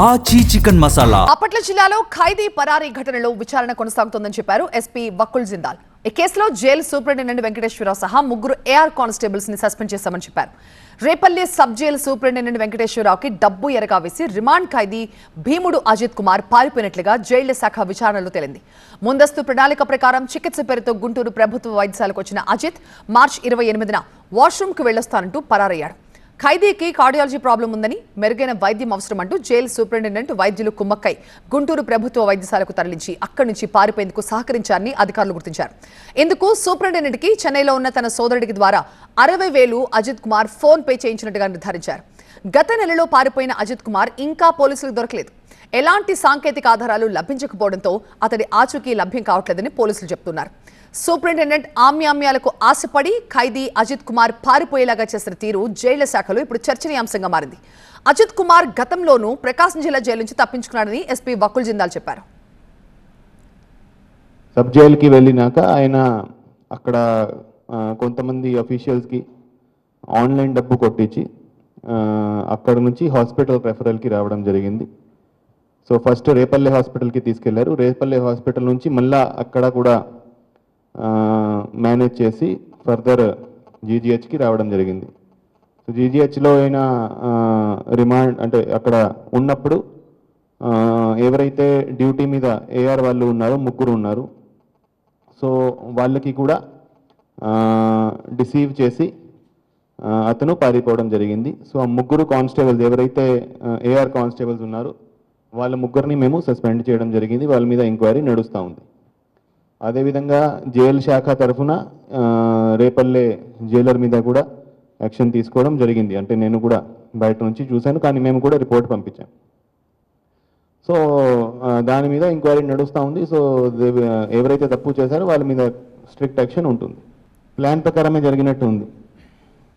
ఆచి చికెన్ మసాలా. అప్పట్ల జిల్లాలో ఖైదీ పరారీ ఘటనలో విచారణ కొనసాగుతోందని చెప్పారు ఎస్పీ వకుల్ జిందాల్. ఈ కేసులో జైలు సూపరింటెండెంట్ వెంకటేశ్వరరావు సహా ముగ్గురు ఏఆర్ కానిస్టేబుల్స్ ని సస్పెండ్ చేశామని చెప్పారు. రేపల్లి సబ్ జైలు సూపరింటెండెంట్ వెంకటేశ్వరరావుకి డబ్బు ఎరగా వేసి రిమాండ్ ఖైదీ భీముడు అజిత్ కుమార్ పారిపోయినట్లుగా జైళ్ల శాఖ విచారణలో తేలింది. ముందస్తు ప్రణాళిక ప్రకారం చికిత్స పేరుతో గుంటూరు ప్రభుత్వ వైద్యశాలకు వచ్చిన అజిత్ మార్చి 28న వాష్రూమ్కు వెళ్లొస్తానంటూ పరారయ్యాడు. ఖైదీకి కార్డియాలజీ ప్రాబ్లం ఉందని, మెరుగైన వైద్యం అవసరం అంటూ జైలు సూపరింటెండెంట్ వైద్యులు కుమ్మక్కై గుంటూరు ప్రభుత్వ వైద్యశాలకు తరలించి అక్కడి నుంచి పారిపోయేందుకు సహకరించారని అధికారులు గుర్తించారు. ఇందుకు సూపరింటెండెంట్కి చెన్నైలో ఉన్న తన సోదరుడికి ద్వారా 60,000 అజిత్ కుమార్ ఫోన్ పే చేయించినట్టుగా నిర్ధారించారు. గత నెలలో పారిపోయిన అజిత్ కుమార్ ఇంకా పోలీసులకు దొరకలేదు. ఎలాంటి సాంకేతిక ఆధారాలు లభించకపోవడంతో అతడి ఆచూకీ లభ్యం కావట్లేదని పోలీసులు చెబుతున్నారు. సూపరింటెండెంట్ ఆమ్యామ్యాలకు ఆశపడి ఖైదీ అజిత్ కుమార్ పారిపోయేలాగా చేసిన తీరు జైళ్ల శాఖలో ఇప్పుడు చర్చనీయాంశంగా మారింది. అజిత్ కుమార్ గతంలోనూ ప్రకాశం జిల్లా జైలు నుంచి తప్పించుకున్నాడని ఎస్పీ వకుల్ జిందాల్ చెప్పారు. సబ్ జైలుకి వెళ్ళినాక ఆయన అక్కడ కొంతమంది అఫీషియల్స్కి ఆన్లైన్ డబ్బు కొట్టించి అక్కడ నుంచి హాస్పిటల్ రెఫరల్కి రావడం జరిగింది. సో ఫస్ట్ రేపల్లె హాస్పిటల్కి తీసుకెళ్లారు. రేపల్లె హాస్పిటల్ నుంచి మళ్ళా అక్కడ కూడా మేనేజ్ చేసి ఫర్దర్ జీజీహెచ్కి రావడం జరిగింది. సో జీజీహెచ్లో అయినా రిమాండ్ అంటే అక్కడ ఉన్నప్పుడు ఎవరైతే డ్యూటీ మీద ఏఆర్ వాళ్ళు ఉన్నారో ముగ్గురు ఉన్నారు. సో వాళ్ళకి కూడా డిసీవ్ చేసి అతను పారిపోవడం జరిగింది. సో ఆ ముగ్గురు కానిస్టేబుల్స్ ఎవరైతే ఏఆర్ కానిస్టేబుల్స్ ఉన్నారో వాళ్ళ ముగ్గురిని మేము సస్పెండ్ చేయడం జరిగింది. వాళ్ళ మీద ఎంక్వైరీ నడుస్తూ ఉంది. అదేవిధంగా జైలు శాఖ తరఫున రేపల్లె జైలర్ మీద కూడా యాక్షన్ తీసుకోవడం జరిగింది. అంటే నేను కూడా బయట నుంచి చూశాను, కానీ మేము కూడా రిపోర్ట్ పంపించాం. సో దాని మీద ఎంక్వైరీ నడుస్తూ ఉంది. సో ఎవరైతే తప్పు చేశారో వాళ్ళ మీద స్ట్రిక్ట్ యాక్షన్ ఉంటుంది. ప్లాన్ ప్రకారమే జరిగినట్టు ఉంది.